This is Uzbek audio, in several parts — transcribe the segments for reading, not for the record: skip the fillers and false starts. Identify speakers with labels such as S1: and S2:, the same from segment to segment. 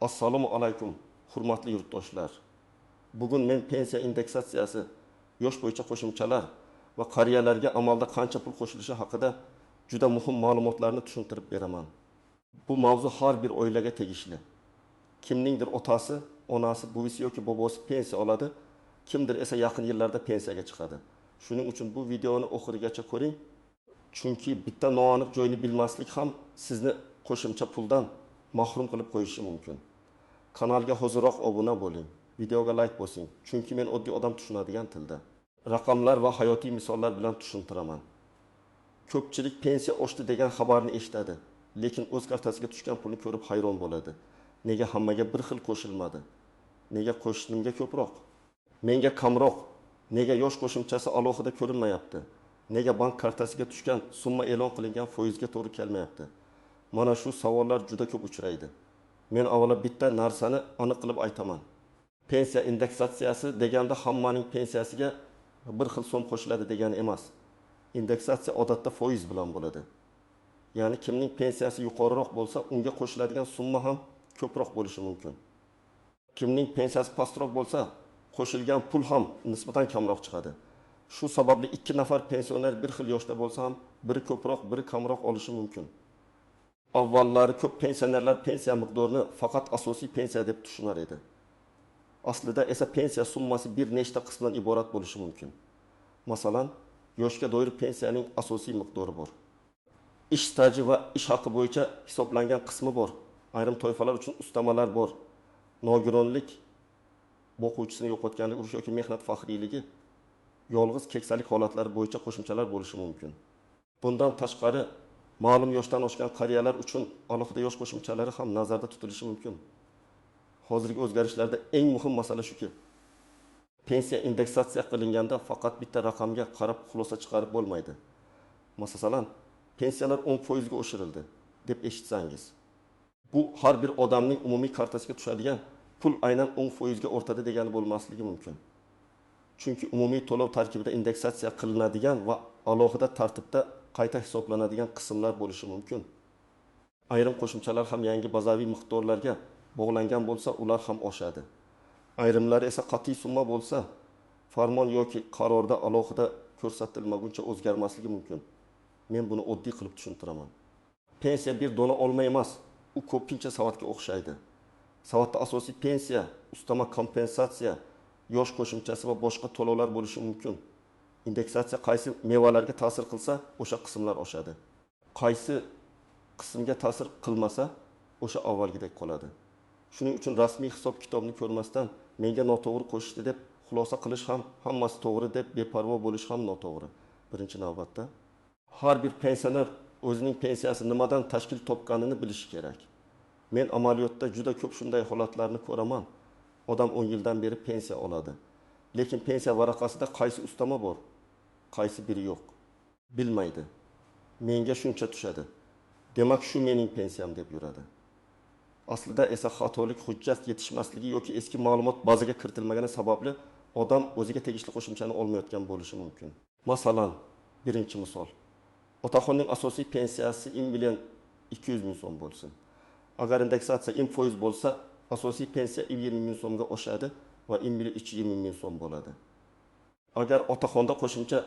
S1: Assalomu alaykum, hurmatli yurtdoshlar. Bugun men pensiya indeksatsiyasi, yosh bo'yicha qo'shimchalar va qariyalarga amalda qancha pul qo'shilishi haqida juda muhim ma'lumotlarni tushuntirib beraman. Bu mavzu har bir oilaga tegishli. Kimningdir otasi, onasi, buvisi yoki bobosi pensiya oladi, kimdir esa yaqin yillarda pensiyaga chiqadi. Shuning uchun bu videoni oxirigacha ko'ring. Chunki bitta noaniq joyni bilmaslik ham sizni qo'shimcha puldan mahrum qilib qo'yishi mumkin. Kanalga hozirroq obuna bo'ling, videoga like bosing, chunki men oddiy odam tushunadigan tilda raqamlar va hayotiy misollar bilan tushuntiraman. Ko'pchilik pensiya oshdi degan xabarni eshitadi, lekin o'z kartasiga tushgan pulni ko'rib hayron bo'ladi. Nega hammaga bir xil qo'shilmadi? Nega qo'shnimga ko'proq? Menga kamroq? Nega yosh qo'shimchasi alohida ko'rinmayapti? Nega bank kartasiga tushgan summa e'lon qilingan foizga to'g'ri kelmayapti? Mana shu savollar juda ko'p uchraydi. Men avvalo bitta narsani aniq qilib aytaman. Pensiya indeksatsiyasi deganda hammaning pensiyasiga bir xil so'm qo'shiladi degani emas. Indeksatsiya odatda foiz bilan bo'ladi. Ya'ni kimning pensiyasi yuqoriroq bo'lsa, unga qo'shiladigan summa ham ko'proq bo'lishi mumkin. Kimning pensiyasi pastroq bo'lsa, qo'shilgan pul ham nisbatan kamroq chiqadi. Shu sababli ikki nafar pensioner bir xil yoshda bo'lsa ham, biri ko'proq, biri kamroq olishi mumkin. Avvallari ko'p pensionerlar pensiya miqdorini faqat asosiy pensiya deb tushunar edi. Aslida esa pensiya summasi bir nechta qismdan iborat bo'lishi mumkin. Masalan, yoshga doir pensiyaning asosiy miqdori bor. Ish staji va ish haqi bo'yicha hisoblangan qismi bor. Ayrim toifalar uchun ustamalar bor. Nogironlik, o'quvchisini yo'qotganlik, urush yoki mehnat faxriyligi, yolg'iz keksalik holatlari bo'yicha qo'shimchalar bo'lishi mumkin. Bundan tashqari, ma'lum yoshdan oshgan qariyalar uchun alohida yosh qo'shimchalari ham nazarda tutilishi mumkin. Hozirgi o'zgarishlarda eng muhim masala shuki, pensiya indeksatsiya qilinganda faqat bitta raqamga qarab xulosa chiqarib bo'lmaydi. Masalan, pensiyalar 10% ga oshirildi deb eshitsangiz, bu har bir odamning umumiy kartasiga tushadigan pul aynan 10% ga ortadi degani bo'lmasligi mumkin. Chunki umumiy to'lov tarkibida indeksatsiya qilinadigan va alohida tartibda qayta hisoblanadigan qismlar bo'lishi mumkin. Ayrim qo'shimchalar ham yangi bazaviy miqdorlarga bog'langan bo'lsa, ular ham oshadi. Ayrimlari esa qat'iy summa bo'lsa, farmon yoki qarorda alohida ko'rsatilmaguncha o'zgarmasligi mumkin. Men buni oddiy qilib tushuntiraman. Pensiya bir dona olma emas, u ko'pincha savatga o'xshaydi. Savatda asosiy pensiya, ustama kompensatsiya, yosh qo'shimchasi va boshqa to'lovlar bo'lishi mumkin. Indeksatsiya qaysi mevalarga ta'sir qilsa, o'sha qismlar oshadi. Qaysi qismga ta'sir qilmasa, o'sha avvalgidek qoladi. Shuning uchun rasmiy hisob kitobni ko'rmasdan menga noto'g'ri qo'shishdi deb xulosa qilish ham, hammasi to'g'ri deb beparvo bo'lish ham noto'g'ri. Birinchi navbatda, har bir pensioner o'zining pensiyasi nimadan tashkil topganini bilishi kerak. Men amaliyotda juda ko'p shunday holatlarni ko'raman. Odam 10 yildan beri pensiya oladi. Lekin pensiya varaqasida qaysi ustama bor, qaysi biri yo'q. Bilmaydi. Menga shuncha tushadi. Demak, shu mening pensiyam deb yuradi. Aslida esa xatolik, hujjat yetishmasligi yoki eski ma'lumot bazaga kiritilmagani sababli odam o'ziga tegishli qo'shimchani olmayotgan bo'lishi mumkin. Masalan, birinchi misol. Otaxonning asosiy pensiyasi 1.200.000 so'm bo'lsin. Agar indeksatsiya 10% bo'lsa, asosiy pensiya 20.000 so'mga oshadi va 1.220.000 so'm bo'ladi. Agar otaxonda qo'shimcha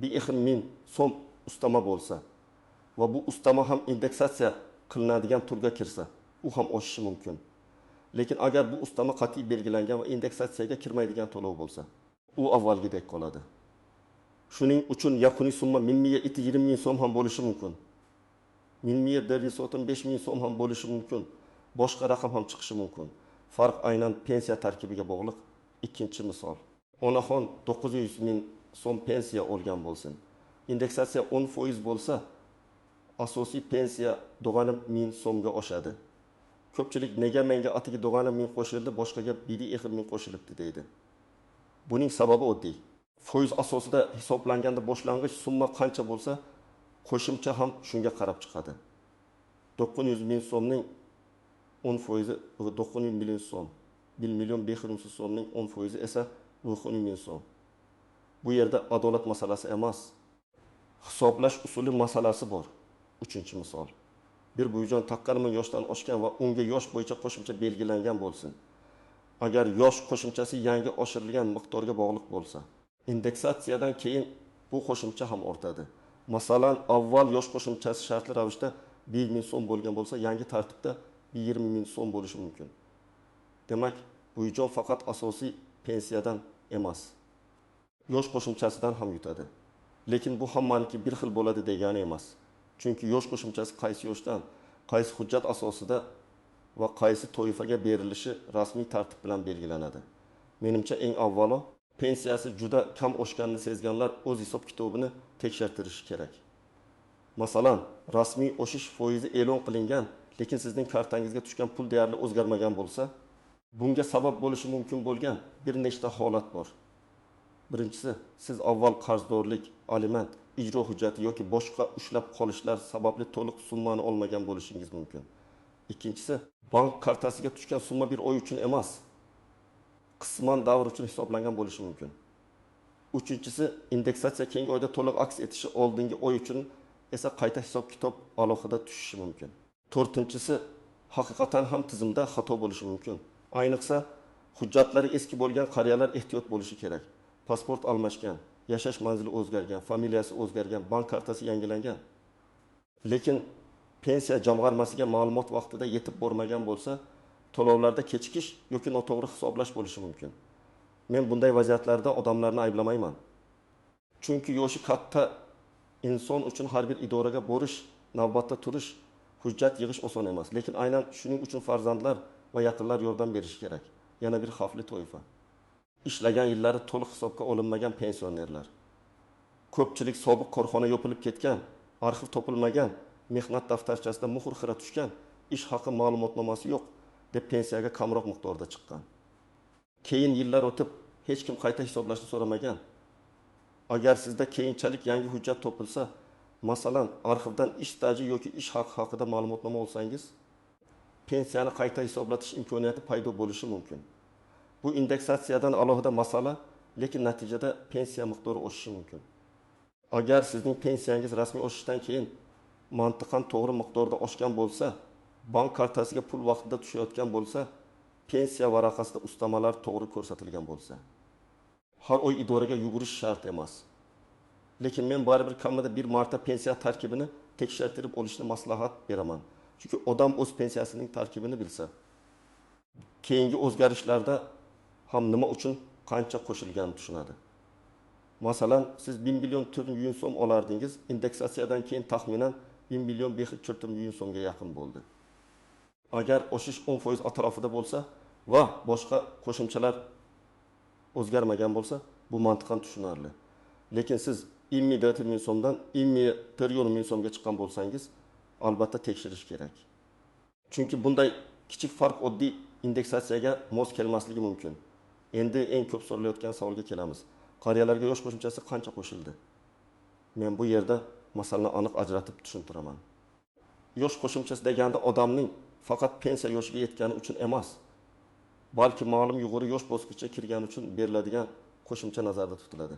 S1: 1.000 so'm ustama bo'lsa va bu ustama ham indeksatsiya qilinadigan turga kirsa, u ham oshishi mumkin. Lekin agar bu ustama qat'iy belgilangan va indeksatsiyaga kirmaydigan to'lov bo'lsa, u avvalgidek qoladi. Shuning uchun yakuniy summa 1.220.000 so'm ham bo'lishi mumkin. 1.905.000 so'm ham bo'lishi mumkin. Boshqa raqam ham chiqishi mumkin. Farq aynan pensiya tarkibiga bog'liq. Ikkinchi misol. Onaxon 900.000 so'm pensiya olgan bo'lsin. Indeksatsiya 10% bo'lsa, asosiy pensiya 9.000 so'mga oshadi. Ko'pchilik nega menga atigi 9.000 qo'shildi, boshqaga 1.000 qo'shilibdi deydi. Buning sababi oddiy. Foiz asosida hisoblanganda boshlang'ich summa qancha bo'lsa, qo'shimcha ham shunga qarab chiqadi. 900.000 so'mning 10% 900.000 so'm. 1.500.000 so'mning 10% esa 900.000 so'm. Bu yerda adolat masalasi emas, hisoblash usuli masalasi bor. Uchinchi misol. bir buvijon 90 yoshdan oshgan va unga yosh bo'yicha qo'shimcha belgilangan bo'lsin. Agar yosh qo'shimchasi yangi oshirilgan miqdorga bog'liq bo'lsa, indeksatsiyadan keyin bu qo'shimcha ham ortadi. Masalan, avval yosh qo'shimchasi shartli ravishda 1000 so'm bo'lgan bo'lsa, yangi tartibda 20 so'm bo'lishi mumkin. Demak, buvijon faqat asosiy pensiyadan emas, yosh qo'shimchasidan ham yutadi. Lekin bu hammaniki bir xil bo'ladi degani emas. Chunki yosh qo'shimchasi qaysi yoshdan, qaysi hujjat asosida va qaysi toifaga berilishi rasmiy tartib bilan belgilanadi. Menimcha eng avvalo pensiyasi juda kam oshganini sezganlar o'z hisob kitobini tekshirtirishi kerak. Masalan, rasmiy oshish foizi e'lon qilingan, lekin sizning kartangizga tushgan pul deyarli o'zgarmagan bo'lsa, bunga sabab bo'lishi mumkin bo'lgan bir nechta holat bor. Birinchisi, siz avval qarzdorlik, aliment, ijro hujjati yoki boshqa ushlab qolishlar sababli to'liq summani olmagan bo'lishingiz mumkin. Ikkinchisi, bank kartasiga tushgan summa bir oy uchun emas, qisman davr uchun hisoblangan bo'lishi mumkin. Uchinchisi, indeksatsiya keyingi oyda to'liq aks etishi oldingi oy uchun esa qayta hisob-kitob alohida tushishi mumkin. To'rtinchisi, haqiqatan ham tizimda xato bo'lishi mumkin. Ayniqsa, hujjatlari eski bo'lgan qariyalar ehtiyot bo'lishi kerak. Pasport almashgan, yashash manzili o'zgargan, familiyasi o'zgargan, bank kartasi yangilangan. Lekin pensiya jamg'armasiga ma'lumot vaqtida yetib bormagan bo'lsa, to'lovlarda kechikish yoki noto'g'ri hisoblash bo'lishi mumkin. Men bunday vaziyatlarda odamlarni ayblamayman. Chunki yoshi katta inson uchun har bir idoraga borish, navbatda turish, hujjat yig'ish oson emas. Lekin aynan shuning uchun farzandlar va yaqinlar yordam berishi kerak. Yana bir xavfli toifa. Ishlagan yillari to'liq hisobga olinmagan pensionerlar. Ko'pchilik sobiq korxona yopilib ketgan, arxiv topilmagan, mehnat daftarchasida muhr xira tushgan, ish haqi ma'lumotnomasi yo'q deb pensiyaga kamroq miqdorda chiqqan. Keyin yillar o'tib hech kim qayta hisoblashni so'ramagan. Agar sizda keyinchalik yangi hujjat topilsa, masalan, arxivdan ish staji yoki ish haqi haqida ma'lumotnoma olsangiz, pensiyani qayta hisoblatish imkoniyati paydo bo'lishi mumkin. Bu indeksatsiyadan alohida masala, lekin natijada pensiya miqdori oshishi mumkin. Agar sizning pensiyangiz rasmiy oshishdan keyin mantiqan to'g'ri miqdorda oshgan bo'lsa, bank kartasiga pul vaqtida tushayotgan bo'lsa, pensiya varaqasida ustamalar to'g'ri ko'rsatilgan bo'lsa, har oy idoraga yugurish shart emas. Lekin men baribir kamida bir marta pensiya tarkibini tekshirtirib olishni maslahat beraman. Chunki odam o'z pensiyasining tarkibini bilsa, keyingi o'zgarishlarda ham nima uchun qancha qo'shilganini tushunadi. Masalan, siz 1 million 400 so'm olardingiz, indeksatsiyadan keyin taxminan 1 million 500 so'mga yaqin bo'ldi. Agar oshish 10% atrofida bo'lsa va boshqa qo'shimchalar o'zgarmagan bo'lsa, bu mantiqan tushunarli. Lekin siz 24 ming so'mdan 24 ming so'mga chiqqan bo'lsangiz, albatta tekshirish kerak. Chunki bunday kichik farq oddiy indeksatsiyaga mos kelmasligi mumkin. Endi eng ko'p so'ralayotgan savolga kelamiz. Qariyalarga yosh qo'shimchasi qancha qo'shildi? Men bu yerda masalani aniq ajratib tushuntiraman. Yosh qo'shimchasi deganda odamning faqat pensiya yoshiga yetgani uchun emas, balki ma'lum yuqori yosh bosqichiga kirgani uchun beriladigan qo'shimcha nazarda tutiladi.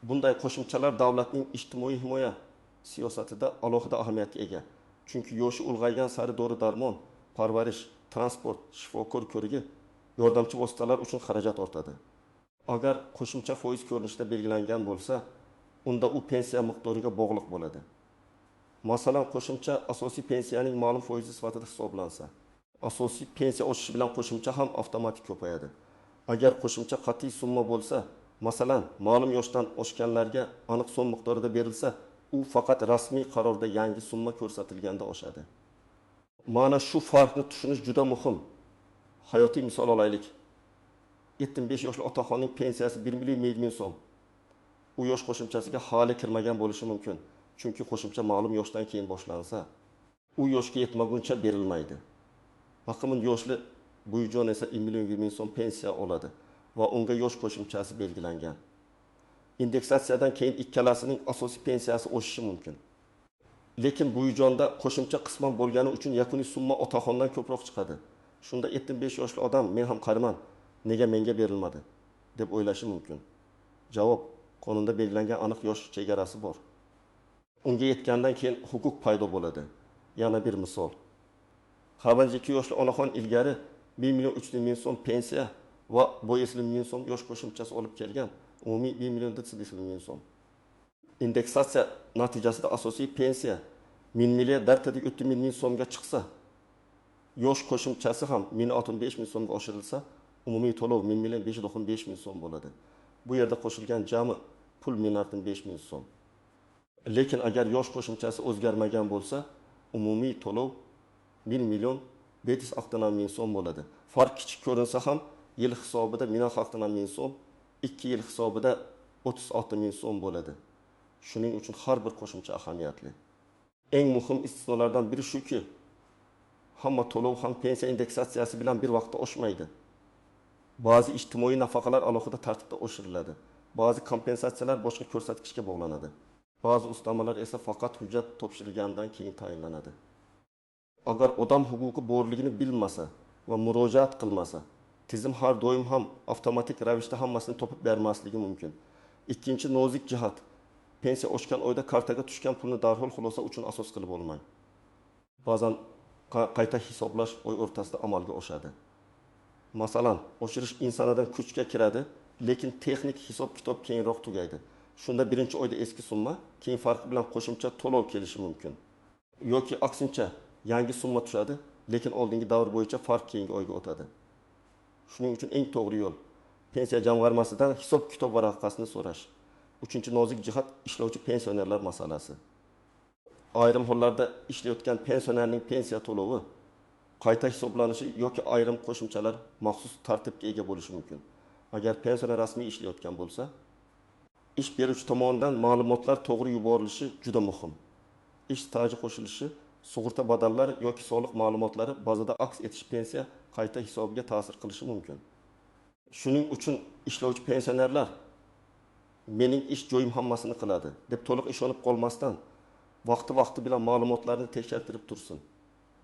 S1: Bunday qo'shimchalar davlatning ijtimoiy himoya siyosatida alohida ahamiyatga ega. Chunki yoshi ulg'aygan sari dori-darmon, parvarish, transport, shifokor ko'rigi, yordamchi vositalar uchun xarajat ortadi. Agar qo'shimcha foiz ko'rinishida belgilangan bo'lsa, unda u pensiya miqdoriga bog'liq bo'ladi. Masalan, qo'shimcha asosiy pensiyaning ma'lum foizi sifatida hisoblansa, asosiy pensiya oshishi bilan qo'shimcha ham avtomatik ko'payadi. Agar qo'shimcha qat'iy summa bo'lsa, masalan, ma'lum yoshdan oshganlarga aniq so'm miqdorida berilsa, u faqat rasmiy qarorda yangi summa ko'rsatilganda oshadi. Mana shu farqni tushunish juda muhim. Hayotiy misol olaylik. 75 yoshli otaxonning pensiyasi 1 million so'm. U yosh qo'shimchasiga hali kirmagan bo'lishi mumkin. Chunki qo'shimcha ma'lum yoshdan keyin boshlansa, u yoshga yetmaguncha berilmaydi. Maqimon yoshli buvijon esa 1 million so'm pensiya oladi va unga yosh qo'shimchasi belgilangan. Indeksatsiyadan keyin ikkalasining asosiy pensiyasi oshishi mumkin. Lekin buvijonda qo'shimcha qisman bo'lgani uchun yakuniy summa otaxondan ko'proq chiqadi. Shunda 75 yoshli odam, men ham qariman, nega menga berilmadi deb o'ylashi mumkin. Javob: qonunda belgilangan aniq yosh chegarasi bor. Unga yetgandan keyin huquq paydo bo'ladi. Yana bir misol. Havanji 2 yoshli onaxon ilgari 1.300.000 so'm pensiya va bu 1.000 so'm yosh qo'shimchasi olib kelgan. Umumiy 1.400.000 so'm. Indeksatsiya natijasida asosiy pensiya 1000 milliard dartajada 4.000 so'mga chiqsa, yosh qo'shimchasi ham 1.65 so'mga oshirilsa, umumiy to'lov 1.595 so'm bo'ladi. Bu yerda qo'shilgan jami pul 1.5 so'm. Lekin agar yosh qo'shimchasi o'zgarmagan bo'lsa, umumiy to'lov 1.560.000 so'm bo'ladi. Farq kichik ko'rinsa ham yil hisobida 1.600.000 so'm, 2 yil hisobida 36.000 so'm bo'ladi. Shuning uchun har bir qo'shimcha ahamiyatli. Eng muhim istisnolardan biri shuki, hamma to'lov ham pensiya indeksatsiyasi bilan bir vaqtda oshmaydi. Ba'zi ijtimoiy nafaqalar alohida tartibda oshiriladi. Ba'zi kompensatsiyalar boshqa ko'rsatkichga bog'lanadi. Ba'zi ustamalar esa faqat hujjat topshirilgandan keyin tayinlanadi. Agar odam huquqi borligini bilmasa va murojaat qilmasa, tizim har doim ham avtomatik ravishda hammasini topib bermasligi mumkin. Ikkinchi nozik jihat, pensiya oshgan oyda kartaga tushgan pulni darhol xulosa uchun asos qilib olmang. Ba'zan qayta hisoblash oy o'rtasida amalga oshadi. Masalan, oshirish insonidan kuchga kiradi, lekin texnik hisob-kitob keyinroq tugaydi. Shunda birinchi oyda eski summa, keyin farqi bilan qo'shimcha to'lov kelishi mumkin. Yoki aksincha, yangi summa tushadi, lekin oldingi davr bo'yicha farq keyingi oyga o'tadi. Shuning uchun eng to'g'ri yo'l pensiya jamg'armasidan hisob-kitob varaqasini so'rash. Uchinchi nozik jihat ishlovchi pensionerlar masalasi. Ayrim hollarda ishlayotgan pensionerning pensiya to'lovi qayta hisoblanishi yoki ayrim qo'shimchalar maxsus tartibga ega bo'lishi mumkin. Agar pensioner rasmiy ishlayotgan bo'lsa, ish beruvchi tomonidan ma'lumotlar to'g'ri yuborilishi juda muhim. Ish staji qo'shilishi, sug'urta badallari yoki soliq ma'lumotlari bazada aks etish pensiya qayta hisobiga ta'sir qilishi mumkin. Shuning uchun ishlovchi pensionerlar mening ish joyim hammasini qiladi deb to'liq ishonib qolmasdan, vaqti bilan ma'lumotlarni tekshirtirib tursin.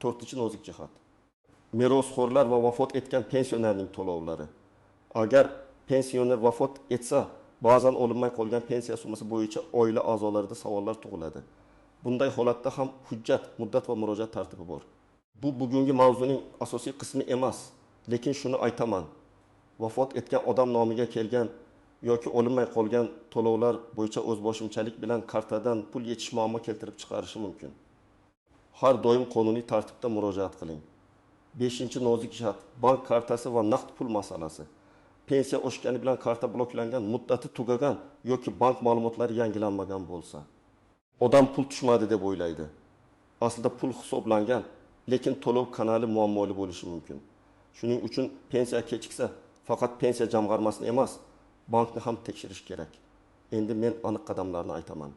S1: 4-nozik jihat. Merosxo'rlar va vafot etgan pensionerning to'lovlari. Agar pensioner vafot etsa, ba'zan olinmay qolgan pensiya summasi bo'yicha oila a'zolarida savollar tug'iladi. Bunday holatda ham hujjat, muddat va murojaat tartibi bor. Bu bugungi mavzuning asosiy qismi emas, lekin shuni aytaman. Vafot etgan odam nomiga kelgan yoki olinmay qolgan to'lovlar bo'yicha o'zboshimchalik bilan kartadan pul yetish muammo keltirib chiqarishi mumkin. Har doim qonuniy tartibda murojaat qiling. 5-nozik jihat, bank kartasi va naqd pul masalasi. Pensiya oshgani bilan karta bloklangan, muddati tugagan yoki bank ma'lumotlari yangilanmagan bo'lsa, odam pul tushmadi deb o'ylaydi. Aslida pul hisoblangan, lekin to'lov kanali muammoli bo'lishi mumkin. Shuning uchun pensiya kechiksa, faqat pensiya jamg'armasini emas, bankni ham tekshirish kerak. Endi men aniq qadamlarni aytaman.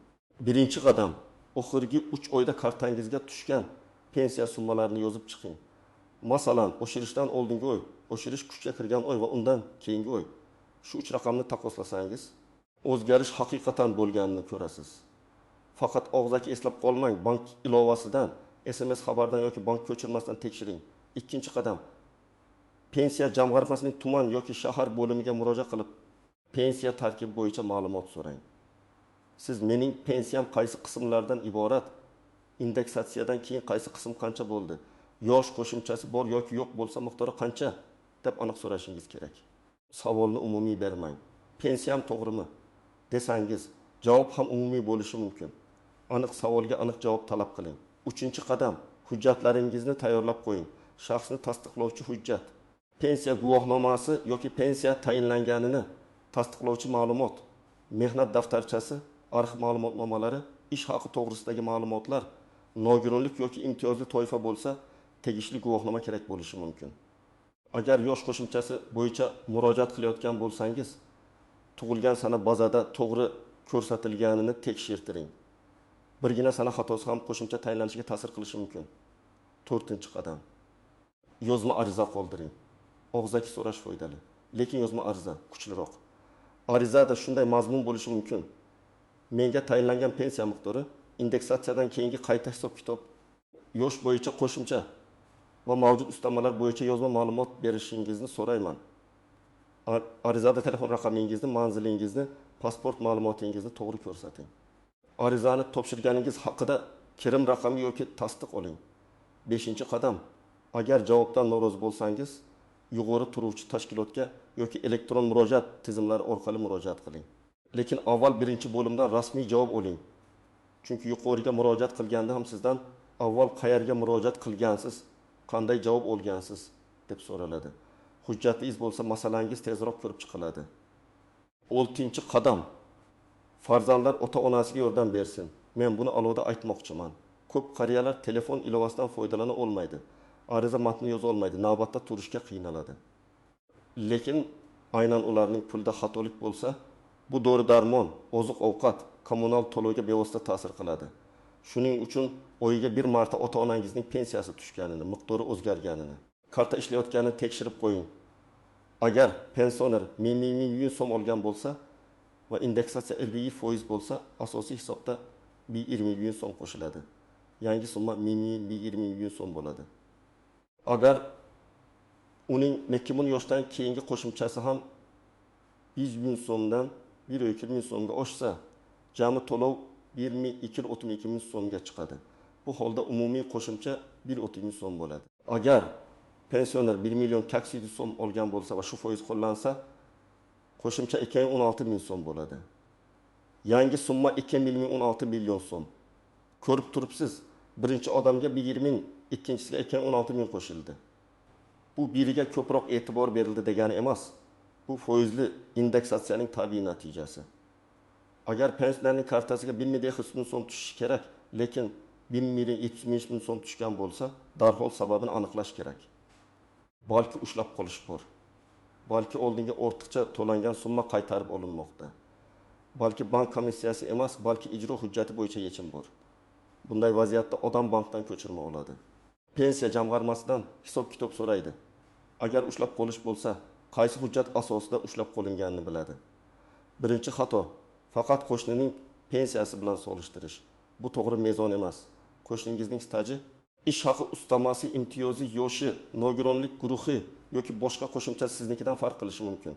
S1: Birinchi qadam, oxirgi 3 oyda kartangizga tushgan pensiya summalarini yozib chiqing. Masalan, oshirishdan oldingi oy, oshirish kuchga kirgan oy va undan keyingi oy. Shu 3 raqamni taqqoslasangiz, o'zgarish haqiqatan bo'lganini ko'rasiz. Faqat og'zaki eslab qolmang, bank ilovasidan, SMS xabardan yoki bank ko'chirmasidan tekshiring. Ikkinchi qadam, pensiya jamg'armasining tuman yoki shahar bo'limiga murojaat qilib, pensiya tarkibi bo'yicha ma'lumot so'rang. Siz mening pensiyam qaysi qismlardan iborat, indeksatsiyadan keyin qaysi qism qancha bo'ldi, yosh qo'shimchasi bor yoki yo'q bo'lsa miqdori qancha deb aniq so'rashingiz kerak. Savolni umumiy bermang. Pensiyam to'g'rimi desangiz, javob ham umumiy bo'lishi mumkin. Aniq savolga aniq javob talab qiling. Uchinchi qadam, hujjatlaringizni tayyorlab qo'ying. Shaxsni tasdiqlovchi hujjat, pensiya guvohnomasi yoki pensiya tayinlanganini tasdiqlovchi ma'lumot, mehnat daftarchasi, arxiv ma'lumotnomalari, ish haqi to'g'risidagi ma'lumotlar, nogironlik yoki imtiyozli toifa bo'lsa, tegishli guvohnoma kerak bo'lishi mumkin. Agar yosh qo'shimchasi bo'yicha murojaat qilayotgan bo'lsangiz, tug'ilgan sana bazada to'g'ri ko'rsatilganini tekshirtiring. Birgina sana xatosi ham qo'shimcha tayinlanishiga ta'sir qilishi mumkin. 4-qadam. Yozma ariza qoldiring. Og'zaki so'rash foydali, lekin yozma ariza kuchliroq. Arizada shunday mazmun bo'lishi mumkin. Menga tayinlangan pensiya miqdori, indeksatsiyadan keyingi qayta hisob-kitob, yosh bo'yicha qo'shimcha va mavjud ustamalar bo'yicha yozma ma'lumot berishingizni so'rayman. Arizada telefon raqamingizni, manzilingizni, pasport ma'lumotingizni to'g'ri ko'rsating. Arizani topshirganingiz haqida kirim raqami yoki tasdiq oling. 5-qadam, agar javobdan norozi bo'lsangiz, yuqori turuvchi tashkilotga yoki elektron murojaat tizimlari orqali murojaat qiling. Lekin avval birinchi bo'limdan rasmiy javob oling. Chunki yuqoriga murojaat qilganda ham sizdan avval qayerga murojaat qilgansiz, qanday javob olgansiz deb so'raladi. Hujjatingiz bo'lsa, masalangiz tezroq ko'rib chiqiladi. 6-qadam. Farzandlar ota-onasiga yordam bersin. Men buni alohida aytmoqchiman. Ko'p qariyalar telefon ilovasidan foydalana olmaydi. Ariza matnini yoza olmaydi, navbatda turishga qiynaladi. Lekin aynan ularning pulda xatolik bo'lsa, bu dori-darmon, oziq-ovqat, kommunal to'lovga bevosita ta'sir qiladi. Shuning uchun oyiga bir marta ota-onangizning pensiyasi tushganini, miqdori o'zgarganini, karta ishlayotganini tekshirib qo'ying. Agar pensioner million so'm olgan bo'lsa va indeksatsiya 50% bo'lsa, asosiy hisobda 20 million so'm qo'shiladi. Yangi summa 20 million so'm bo'ladi. Agar uning 2000 yoshdan keyingi qo'shimchasi ham 100 ming so'mdan 1,2 ming so'mga oshsa, jami to'lov 22-32 ming so'mga chiqadi. Bu holda umumiy qo'shimcha 1,30 ming so'm bo'ladi. Agar pensioner 1 million 800 so'm olgan bo'lsa va shu foiz qo'llansa, qo'shimcha 216 ming so'm bo'ladi. Yangi summa 2,16 million so'm. Ko'rib turibsiz, birinchi odamga 120 ming, ikkinchisiga 216 ming qo'shildi. Bu biriga ko'proq e'tibor berildi degani emas. Bu foizli indeksatsiyaning tabiiy natijasi. Agar pensionerning kartasiga 1 million 100 ming so'm tushishi kerak, lekin 1 million 700 ming so'm tushgan bo'lsa, darhol sababini aniqlash kerak. Balki ushlab qolish bor. Balki oldinga ortiqcha to'langan summa qaytarib olinmoqda. Balki bank komissiyasi emas, balki ijro hujjati bo'yicha yechim bor. Bunday vaziyatda odam bankdan ko'chirma oladi. Pensiya jamg'armasidan hisob-kitob so'raydi. Agar ushlab qolish bo'lsa, qaysi hujjat asosida ushlab qolinganini biladi. Birinchi xato, faqat qo'shnining pensiyasi bilan solishtirish. Bu to'g'ri mezon emas. Qo'shningizning staji, ish haqi ustamasi, imtiyozi, yoshi, nogironlik guruhi yoki boshqa qo'shimcha siznikidan farq qilishi mumkin.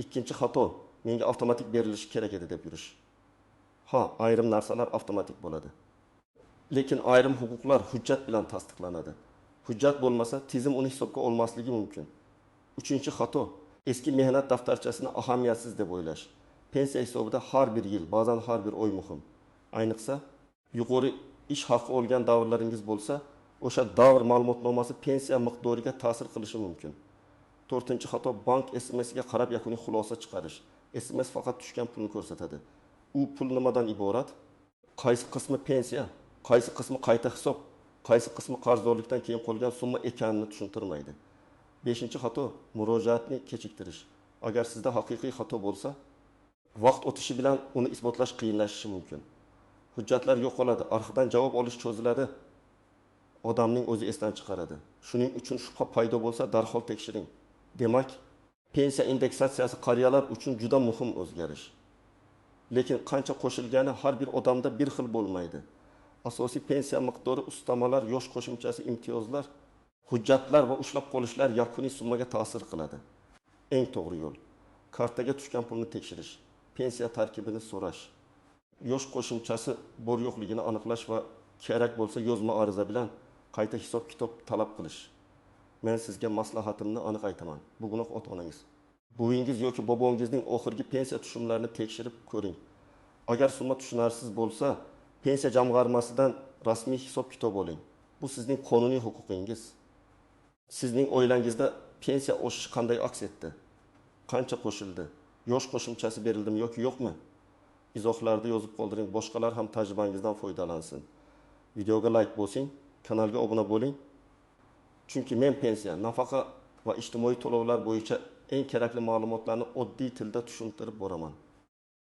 S1: Ikkinchi xato, menga avtomatik berilishi kerak edi deb yurish. Ha, ayrim narsalar avtomatik bo'ladi. Lekin ayrim huquqlar hujjat bilan tasdiqlanadi. Hujjat bo'lmasa, tizim uni hisobga olmasligi mumkin. Uchinchi xato, eski mehnat daftarchasini ahamiyatsiz deb o'ylash. Pensiya hisobida har bir yil, ba'zan har bir oy muhim. Ayniqsa, yuqori ish haqi olgan davrlaringiz bo'lsa, o'sha davr ma'lumotnomasi pensiya miqdoriga ta'sir qilishi mumkin. To'rtinchi xato, bank SMS-ga qarab yakuniy xulosa chiqarish. SMS faqat tushgan pulni ko'rsatadi. U pul nimadan iborat? Qaysi qismi pensiya, qaysi qismi qayta hisob, qaysi qismi qarzdorlikdan keyin qolgan summa ekanini tushuntirmaydi. 5-xato, murojaatni kechiktirish. Agar sizda haqiqiy xato bo'lsa, vaqt o'tishi bilan uni isbotlash qiyinlashishi mumkin. Hujjatlar yo'qoladi, arxivdan javob olish cho'ziladi. Odamning o'zi esdan chiqaradi. Shuning uchun shubha paydo bo'lsa, darhol tekshiring. Demak, pensiya indeksatsiyasi qariyalar uchun juda muhim o'zgarish. Lekin qancha qo'shilgani har bir odamda bir xil bo'lmaydi. Asosiy pensiya miqdori, ustamalar, yosh qo'shimchasi, imtiyozlar, hujjatlar va ushlab qolishlar yakuniy summaga ta'sir qiladi. Eng to'g'ri yo'l kartaga tushgan pulni tekshirish, pensiya tarkibini so'rash, yosh qo'shimchasi bor yo'qligini aniqlash va kerak bo'lsa yozma ariza bilan qayta hisob-kitob talab qilish. Men sizga maslahatimni aniq aytaman. Bugunoq ota-onangiz, buvingiz yoki bobongizning oxirgi pensiya tushumlarini tekshirib ko'ring. Agar summa tushunarsiz bo'lsa, pensiya jamg'armasidan rasmiy hisob-kitob oling. Bu sizning qonuniy huquqingiz. Sizning oilangizda pensiya oshishi qanday aks etdi? Qancha qo'shildi? Yosh qo'shimchasi berildimi yoki yo'qmi? Izohlarda yozib qoldiring, boshqalar ham tajribangizdan foydalansin. Videoga like bosing, kanalga obuna bo'ling. Chunki men pensiya, nafaqa va ijtimoiy to'lovlar bo'yicha eng kerakli ma'lumotlarni oddiy tilda tushuntirib boraman.